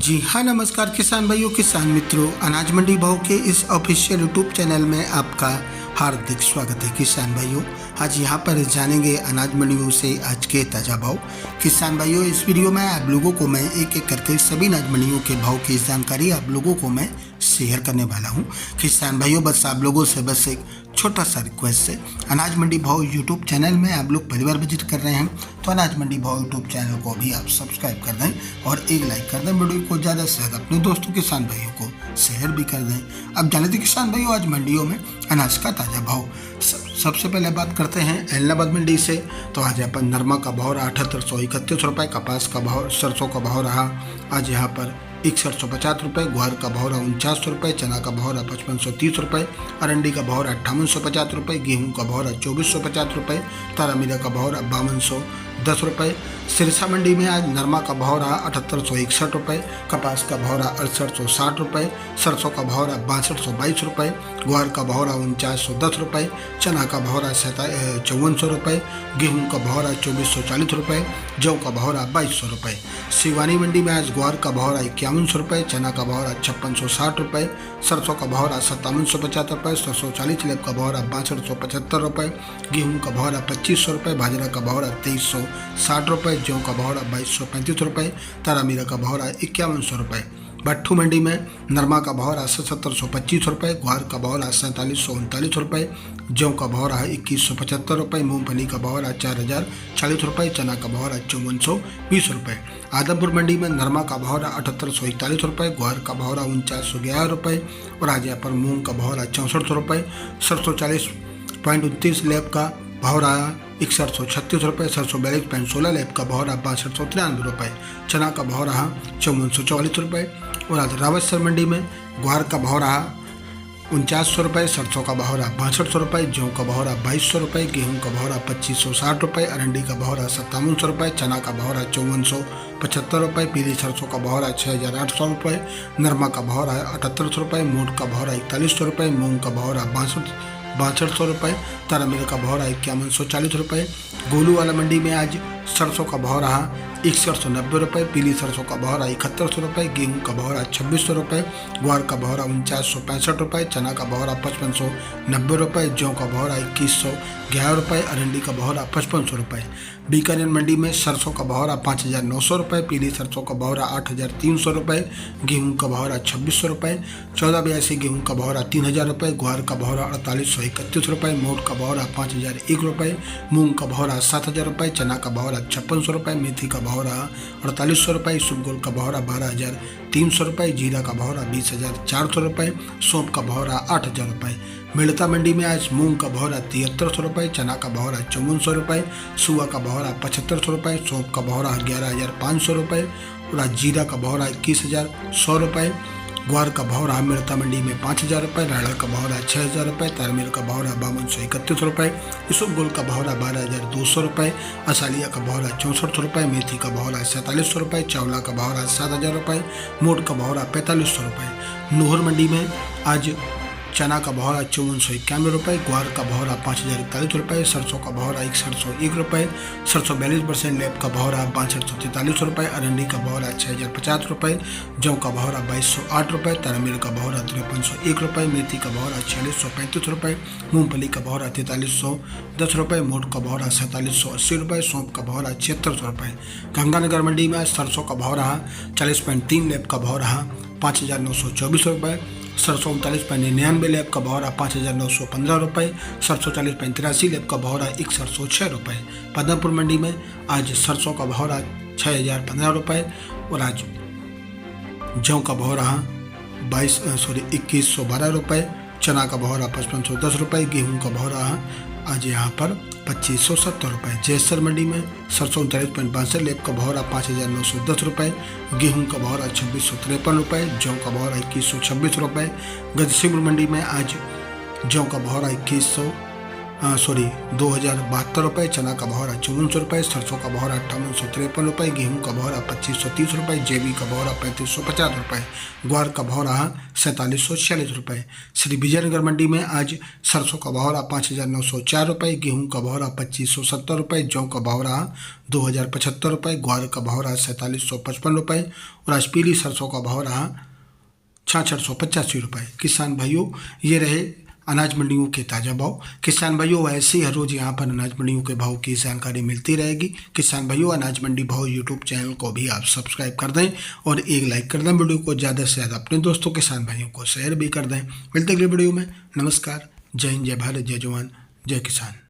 जी हाँ, नमस्कार किसान भाइयों, किसान मित्रों। अनाज मंडी भाव के इस ऑफिशियल यूट्यूब चैनल में आपका हार्दिक स्वागत है। किसान भाइयों, आज यहाँ पर जानेंगे अनाज मंडियों से आज के ताज़ा भाव। किसान भाइयों, इस वीडियो में आप लोगों को मैं एक एक करके सभी अनाज मंडियों के भाव की जानकारी आप लोगों को मैं शेयर करने वाला हूँ। किसान भाइयों, बस आप लोगों से बस एक छोटा सा रिक्वेस्ट है, अनाज मंडी भाव यूट्यूब चैनल में आप लोग पहली बार विजिट कर रहे हैं तो अनाज मंडी भाव यूट्यूब चैनल को भी आप सब्सक्राइब कर दें और एक लाइक कर दें। वीडियो को ज़्यादा से ज़्यादा अपने दोस्तों किसान भाइयों को शेयर भी कर दें। अब जाने दें किसान भाइयों, आज मंडियों में अनाज का ताज़ा भाव। सबसे पहले बात करते हैं एलनाबाद मंडी से। तो आज यहाँ पर नरमा का भाव रहा 7831 रुपये, कपास का भाव, सरसों का भाव रहा आज यहाँ पर 6150 रुपये, ग्वार का भाव रहा 4900 रुपये, चना का भाव रहा 5530 रुपये, अरंडी का भाव रहा 5850 रुपये, गेहूं का भाव रहा 2450 रुपये, तारामीरा का भाव रहा 5210 रुपये। सिरसा मंडी में आज नरमा का भाव रहा 7861 रुपये, कपास का भाव रहा 6860 रुपये, सरसों का भाव रहा 6222 रुपये, ग्वार का भाव रहा 4910 रुपये, चना का भाव रहा 5400 रुपये, गेहूं का भाव रहा 2440 रुपये, जौ का भाव रहा 2200 रुपये। सिवानी मंडी में आज ग्वार का भाव रहा 5100 रुपये, चना का भाव रहा 5660 रुपये, सरसों का भाव रहा 5750 रुपये, 740 लेब का भाव रहा 6275 रुपये, गेहूं का भाव रहा 2500 रुपये, बाजरा का भाव रहा 2360 रुपये, जौ का भाव रहा 2235 रुपये, तारामीरा का भाव रहा 5100 रुपये। भट्टू मंडी में नरमा का भाव रहा 7725 रुपये, ग्वार का भाव रहा 4739 रुपये, जौ का भाव रहा 2175 रुपये, मूंगफली का भाव रहा 4040 रुपये, चना का भाव रहा 5420 रुपये। आदमपुर मंडी में नरमा का भाव रहा 7841 रुपये, ग्वार का भाव रहा 4911 रुपये और आज यहाँ पर मूंग का भाव रहा 6400 रुपये, 740.29 लेब का भाव रहा 6136 रुपये, 742.16 लेब का भाव रहा 6293 रुपये, चना का भाव रहा 5444 रुपये और आज रावतसर मंडी में ग्वार का भाव रहा 4900 रुपये, सरसों का भाव रहा 6200 रुपये, जौ का भाव रहा 2200 रुपये, गेहूं का भाव रहा 2560 रुपये, अरंडी का भाव रहा 5700 रुपये, चना का भाव रहा 5475 रुपये, पीली सरसों का भाव रहा 6800 रुपये, नरमा का भाव रहा 7800 रुपये, मोट का भाव रहा 4100 रुपये, मूंग का भाव रहा 6200 रुपये, तारामीरा का भाव रहा 5140 रुपये। गोलू वाला मंडी में आज सरसों का भाव रहा 6190 रुपये, पीली सरसों का भाव रहा 7100 रुपये, गेहूं का भाव रहा 2600 रुपये, ग्वार का भाव रहा 4965 रुपये, चना का भाव रहा 5590 रुपये, जौ का भाव रहा 2111 रुपये, अरंडी का भाव रहा 5500 रुपये। बीकानेर मंडी में सरसों का भाव रहा 5900 रुपये, पीली सरसों का भाव रहा 8300 रुपये, गेहूं का भाव रहा 2600 रुपये, 1482 गेहूं का भाव रहा 3000 रुपये, ग्वार का भाव रहा 4831 रुपये, मोट का भाव रहा 5001 रुपये, मूंग का भाव रहा 7000 रुपये, चना का भाव रहा 5600 रुपये, मेथी का भाव रहा 4800 रुपये, इसबगोल का भाव रहा 12300 रुपये, जीरा का भाव रहा 20400 रुपये, सौंफ का भाव रहा 8000 रुपये। मेड़ता मंडी में आज मूंग का भाव रहा 7300 रुपये, चना का भाव रहा 5400 रुपये, सुआ का भाव रहा 7500 रुपये, सौंफ का भाव रहा 11500 रुपये और आज जीरा का भाव रहा 21100 रुपये, ग्वार का भाव रहा मेड़ता मंडी में 5000 रुपये, रायड़ा का भाव रहा 6000 रुपये, तारमीर का भाव रहा 5231 रुपये, इसबगोल का भाव रहा 12200 रुपये, असालिया का भाव रहा 6400 रुपये, मेथी का भाव रहा 4700 रुपये, चावला का भाव रहा 7000 रुपये, मोट का भाव रहा 4500 रुपये। नोहर मंडी में आज चना का भाव रहा 5491 रुपये, ग्वार का भाव रहा 5041 रुपये, सरसों का भाव रहा 6101 रुपये, 742% लेब का भाव रहा 6243 रुपये, अरंडी का भाव रहा 6050 रुपये, जौ का भाव रहा 2208 रुपये, तारामीर का भाव रहा 5301 रुपये, मेथी का भाव रहा 4635 रुपये, मूंगफली का भाव रहा 4310 रुपये, मोट का भाव रहा 4780 रुपये, सौंफ का भाव रहा 7600 रुपये। गंगानगर मंडी में सरसों का भाव रहा 40.3 लेब का भाव रहा 5924 रुपये, सरसों 39.99 लेब का भाव रहा 5915 रुपये, सरसों 40.83 लेब का भाव रहा 6106 रुपये। पद्मपुर मंडी में आज सरसों का भाव रहा 6015 रुपये और आज जौ का भाव रहा 2112 रुपये, चना का भाव रहा 5510 रुपये, गेहूं का भाव रहा आज यहाँ पर 2570 रुपये। जयसर मंडी में सरसों 39.62 लेब का भाव रहा 5910 रुपये, गेहूं का भाव रहा 2653 रुपये, जौ का भाव रहा 2126 रुपये। गजसिमपुर मंडी में आज जौ का भाव रहा ₹2072, चना का बहोरा ₹54, सरसों का बहोरा ₹5853, गेहूं का बहोरा ₹2530, जेबी का बहोरा ₹3550, ग्वार का बहोरा ₹4746। श्री विजयनगर मंडी में आज सरसों का बहोरा ₹5904, गेहूं का बहोरा ₹2570, जौ का बहोरा ₹2075, ग्वार का बहोरा ₹4755 और आज पीली सरसों का बहोरा ₹6685। किसान भाइयों, ये रहे अनाज मंडियों के ताज़ा भाव। किसान भाइयों, ऐसे ही हर रोज़ यहाँ पर अनाज मंडियों के भाव की जानकारी मिलती रहेगी। किसान भाइयों, अनाज मंडी भाव यूट्यूब चैनल को भी आप सब्सक्राइब कर दें और एक लाइक कर दें। वीडियो को ज़्यादा से ज़्यादा अपने दोस्तों किसान भाइयों को शेयर भी कर दें। मिलते अगले वीडियो में। नमस्कार। जय हिंद, जय भारत, जय जवान, जय किसान।